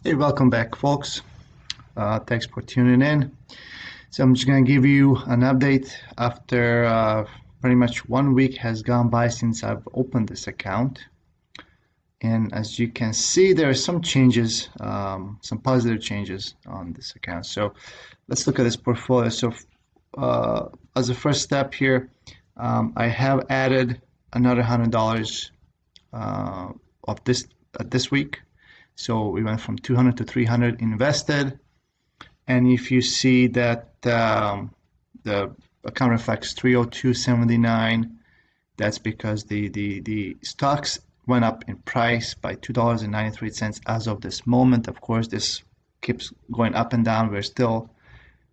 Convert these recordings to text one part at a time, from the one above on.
Hey, welcome back, folks. Thanks for tuning in. So I'm just going to give you an update after pretty much 1 week has gone by since I've opened this account. And as you can see, there are some changes, some positive changes on this account. So let's look at this portfolio. So as a first step here, I have added another $100 of this week. So we went from 200 to 300 invested. And if you see that the account reflects 302.79, that's because the stocks went up in price by $2.93 as of this moment. Of course, this keeps going up and down. We're still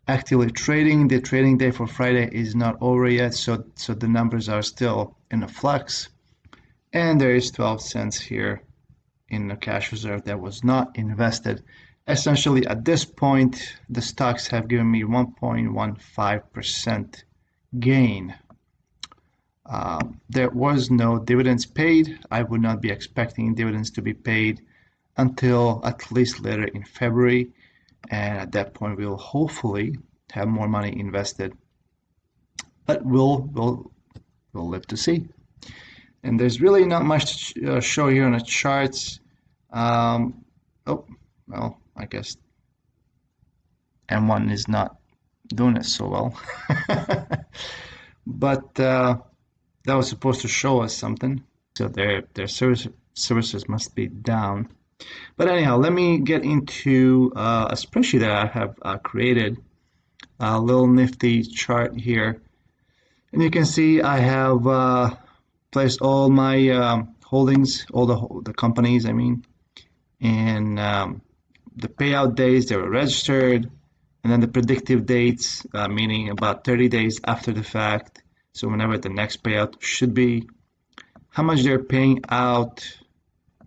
actively trading. The trading day for Friday is not over yet, so the numbers are still in a flux. And there is 12 cents here in the cash reserve that was not invested. Essentially, at this point, the stocks have given me 1.15% gain. There was no dividends paid. I would not be expecting dividends to be paid until at least later in February. And at that point, we'll hopefully have more money invested. But we'll live to see. And there's really not much to show here on the charts. Oh, well, I guess M1 is not doing it so well. But that was supposed to show us something. So their services must be down. But anyhow, let me get into a spreadsheet that I have created. A little nifty chart here. And you can see I have placed all my holdings, all the companies, I mean, and the payout days, they were registered, and then the predictive dates, meaning about 30 days after the fact, so whenever the next payout should be, how much they're paying out,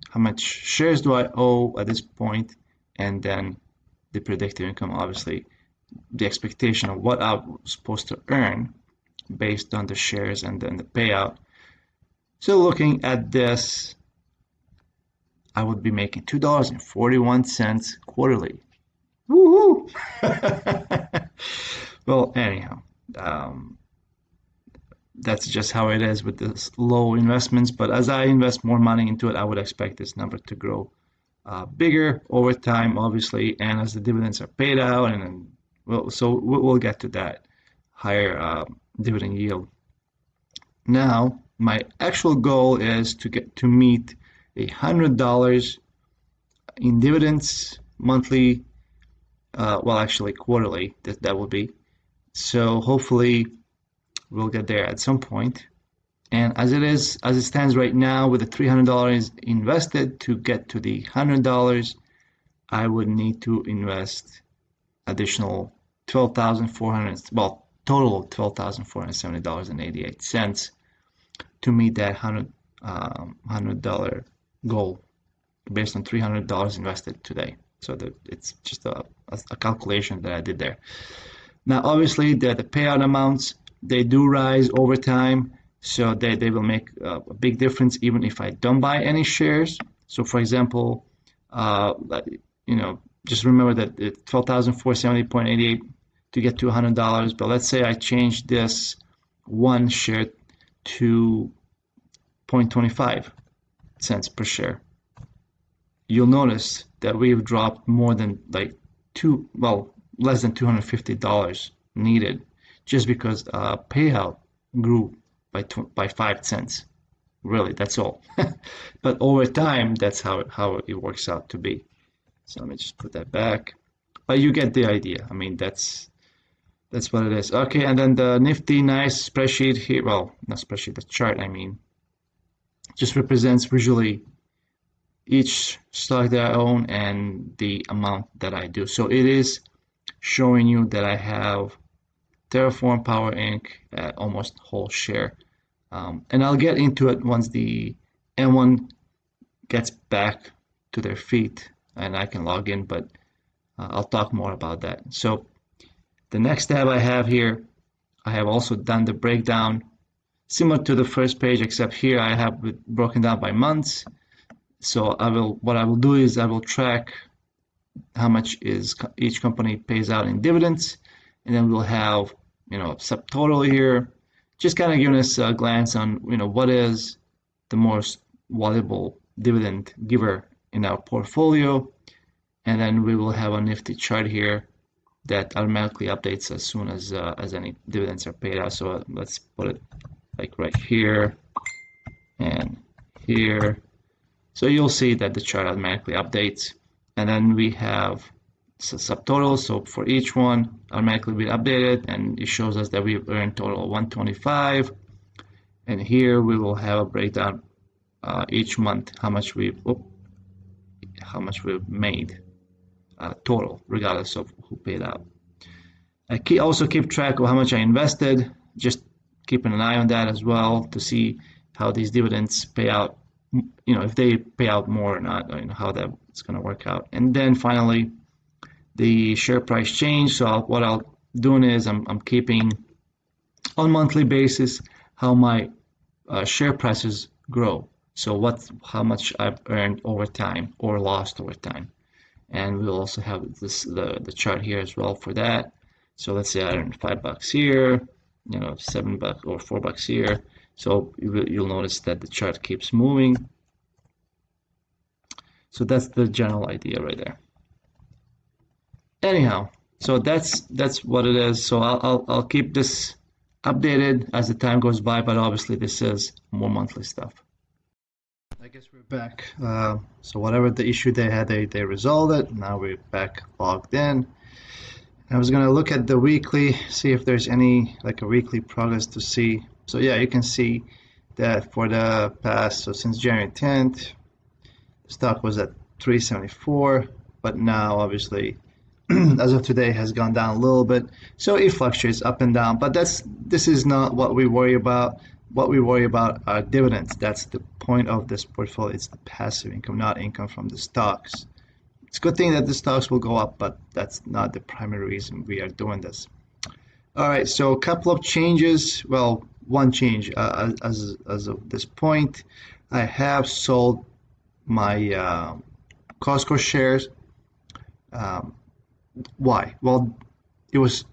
how much shares do I owe at this point, and then the predictive income, obviously, the expectation of what I'm supposed to earn based on the shares and then the payout. So looking at this, I would be making $2.41 quarterly. Woohoo! Well, anyhow, that's just how it is with this low investments. But as I invest more money into it, I would expect this number to grow bigger over time, obviously, and as the dividends are paid out, and so we'll get to that higher dividend yield. Now, my actual goal is to meet $100 in dividends monthly, well, actually quarterly, that will be. So hopefully we'll get there at some point. And as it stands right now, with the $300 invested, to get to the $100, I would need to invest additional 12,400, well, total of $12,470.88 to meet that $100 goal based on $300 invested today. So it's just a calculation that I did there. Now, obviously, the payout amounts, they do rise over time, so they will make a big difference even if I don't buy any shares. So, for example, just remember that it's 12,470.88 to get to $100. But let's say I change this one share to 0.25 cents per share. You'll notice that we've dropped more than less than $250 needed just because payout grew by 5 cents. Really, that's all. But over time, that's how it works out to be. So let me just put that back. But you get the idea. I mean, that's what it is. Okay, and then the nifty, nice spreadsheet here. Well, not spreadsheet, the chart, I mean, just represents visually each stock that I own and the amount that I do. So it is showing you that I have TerraForm Power Inc. at almost whole share. And I'll get into it once the M1 gets back to their feet and I can log in, but I'll talk more about that. So the next tab I have here, I have also done the breakdown similar to the first page, except here I have it broken down by months. So what I will do is I will track how much is each company pays out in dividends, and then we'll have subtotal here, just kind of giving us a glance on what is the most valuable dividend giver in our portfolio, and then we will have a nifty chart here that automatically updates as soon as any dividends are paid out. So let's put it like right here and here. So you'll see that the chart automatically updates, and then we have subtotals. So for each one, automatically be updated, and it shows us that we've earned total of 125. And here we will have a breakdown each month how much we've made total, regardless of who paid out. I also keep track of how much I invested, just keeping an eye on that as well to see how these dividends pay out, if they pay out more or not, how that's going to work out. And then finally, the share price change. So what I'll doing is I'm keeping on monthly basis how my share prices grow. So how much I've earned over time or lost over time. And we'll also have the chart here as well for that. So let's say I earned $5 here, $7 or $4 here. So you'll notice that the chart keeps moving. So that's the general idea right there. Anyhow, so that's what it is. So I'll keep this updated as the time goes by, but obviously this is more monthly stuff. I guess we're back. So whatever the issue they had, they resolved it. Now we're back logged in. I was gonna look at the weekly, see if there's any like a weekly progress to see. So yeah, you can see that for the past, so since January 10th, the stock was at 374, but now obviously as of today has gone down a little bit. So it fluctuates up and down, but this is not what we worry about. What we worry about are dividends. That's the point of this portfolio. It's the passive income, not income from the stocks. It's a good thing that the stocks will go up, but that's not the primary reason we are doing this. All right, so a couple of changes. Well, one change as of this point, I have sold my Costco shares. Why? Well, it was,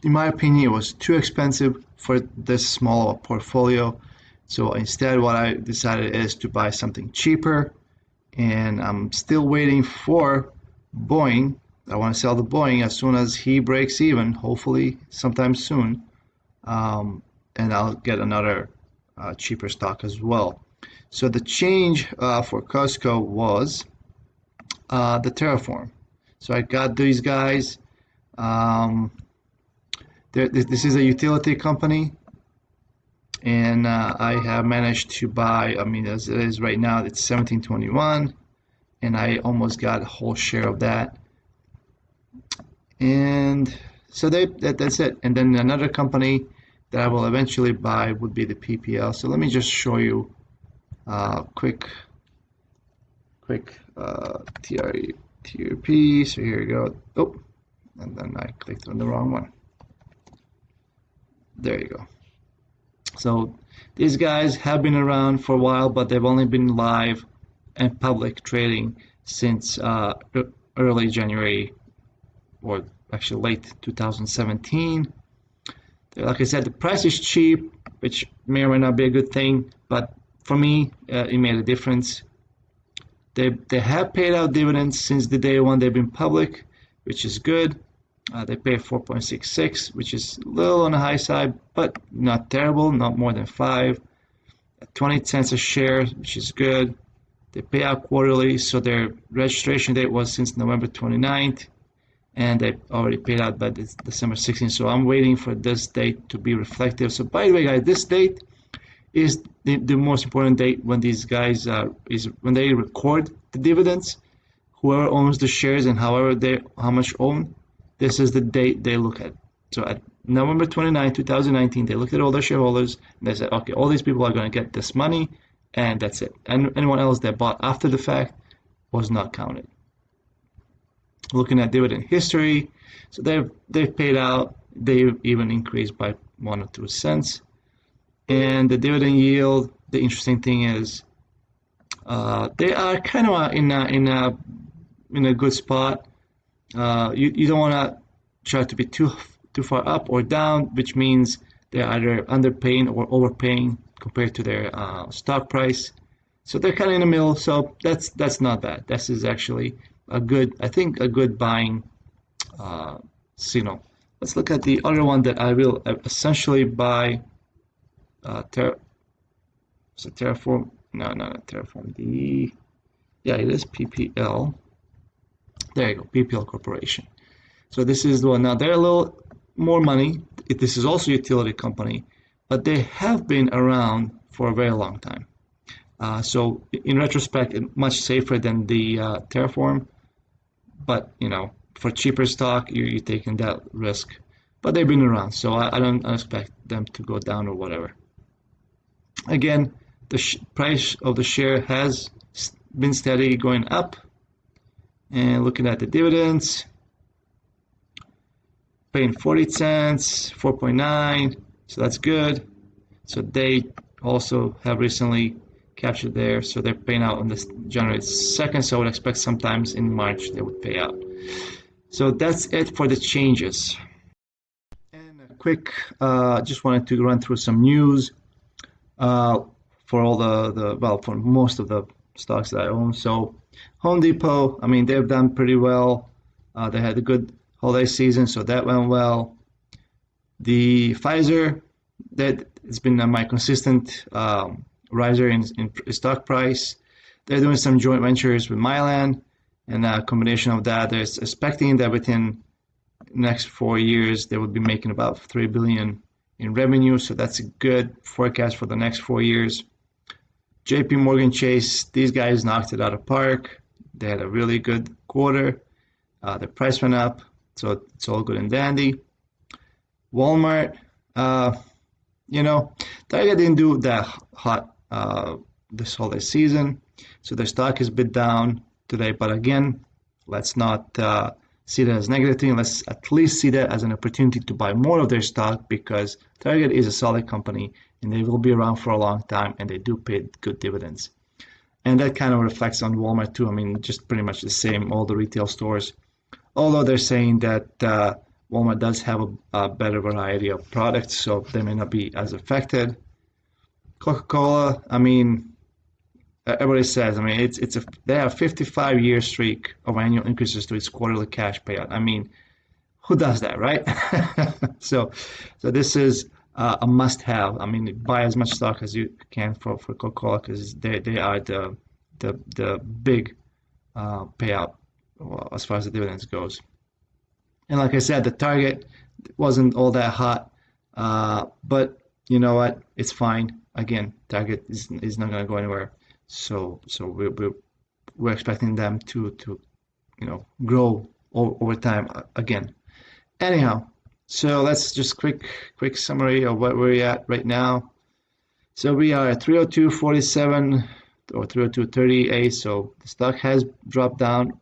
in my opinion, it was too expensive for this small of a portfolio. So instead, what I decided is to buy something cheaper. And I'm still waiting for Boeing. I want to sell the Boeing as soon as he breaks even, hopefully sometime soon. And I'll get another cheaper stock as well. So the change for Costco was the TerraForm. So I got these guys. This is a utility company, and I have managed to buy, as it is right now, it's 17.21, and I almost got a whole share of that. And so that's it. And then another company that I will eventually buy would be the PPL. So let me just show you quick TRP. So here you go. Oh, and then I clicked on the wrong one. There you go. So these guys have been around for a while, but they've only been live and public trading since early January, or actually late 2017. Like I said, the price is cheap, which may or may not be a good thing, but for me, it made a difference. They have paid out dividends since the day one they've been public, which is good. They pay 4.66, which is a little on the high side, but not terrible, not more than 5. 20 cents a share, which is good. They pay out quarterly, so their registration date was since November 29th, and they already paid out by December 16th. So I'm waiting for this date to be reflective. So by the way, guys, this date is the most important date when these guys is when they record the dividends. Whoever owns the shares and how much own, this is the date they look at. So at November 29, 2019, they looked at all their shareholders and they said, okay, all these people are going to get this money, and that's it. And anyone else that bought after the fact was not counted. Looking at dividend history, so they've paid out. They even increased by 1 or 2 cents. And the dividend yield, the interesting thing is, they are kind of in a good spot. You don't want to try to be too far up or down, which means they're either underpaying or overpaying compared to their stock price. So they're kind of in the middle. So that's not bad. This is actually a good, I think, a good buying signal. Let's look at the other one that I will essentially buy. TerraForm. No, not TerraForm. It is PPL. There you go, PPL Corporation. So this is the one. Now they're a little more money. This is also a utility company, but they have been around for a very long time. So in retrospect, much safer than the TerraForm. But for cheaper stock, you're taking that risk. But they've been around, so I don't expect them to go down or whatever. Again, the price of the share has been steady going up. And looking at the dividends, paying 40 cents, 4.9, so that's good. So they also have recently captured there, so they're paying out on this January 2nd, so I would expect sometimes in March they would pay out. So that's it for the changes. And a quick, just wanted to run through some news for all for most of the stocks that I own. So Home Depot, I mean, they've done pretty well. They had a good holiday season, so that went well. The Pfizer, that has been my consistent riser in stock price. They're doing some joint ventures with Mylan, and a combination of that, they're expecting that within the next 4 years they will be making about $3 billion in revenue. So that's a good forecast for the next 4 years. JPMorgan Chase, these guys knocked it out of park. They had a really good quarter. The price went up, so it's all good and dandy. Walmart, Target didn't do that hot this holiday season, so their stock is a bit down today. But again, let's not see that as a negative thing. Let's at least see that as an opportunity to buy more of their stock, because Target is a solid company and they will be around for a long time, and they do pay good dividends. And that kind of reflects on Walmart too. I mean, just pretty much the same, all the retail stores. Although they're saying that Walmart does have a better variety of products, so they may not be as affected. Coca-Cola, I mean, everybody says, I mean, they have a 55-year streak of annual increases to its quarterly cash payout. I mean, who does that, right? So this is a must-have. I mean, buy as much stock as you can for Coca-Cola, because they are the big payout as far as the dividends goes. And like I said, the Target wasn't all that hot, but you know what? It's fine. Again, Target is not going to go anywhere. So we're expecting them to grow over time again. Anyhow, so let's just quick summary of what we're at right now. So we are at 302.47 or 302.38. So the stock has dropped down.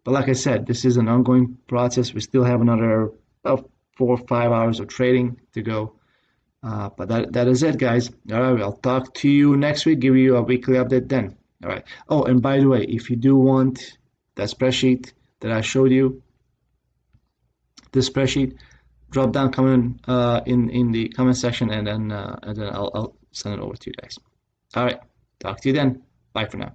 But like I said, this is an ongoing process. We still have another 4 or 5 hours of trading to go. But that is it, guys. All right, I'll talk to you next week, give you a weekly update then. All right. Oh, and by the way, if you do want that spreadsheet that I showed you, this spreadsheet, drop down comment in the comment section, and then I'll send it over to you guys. All right. Talk to you then. Bye for now.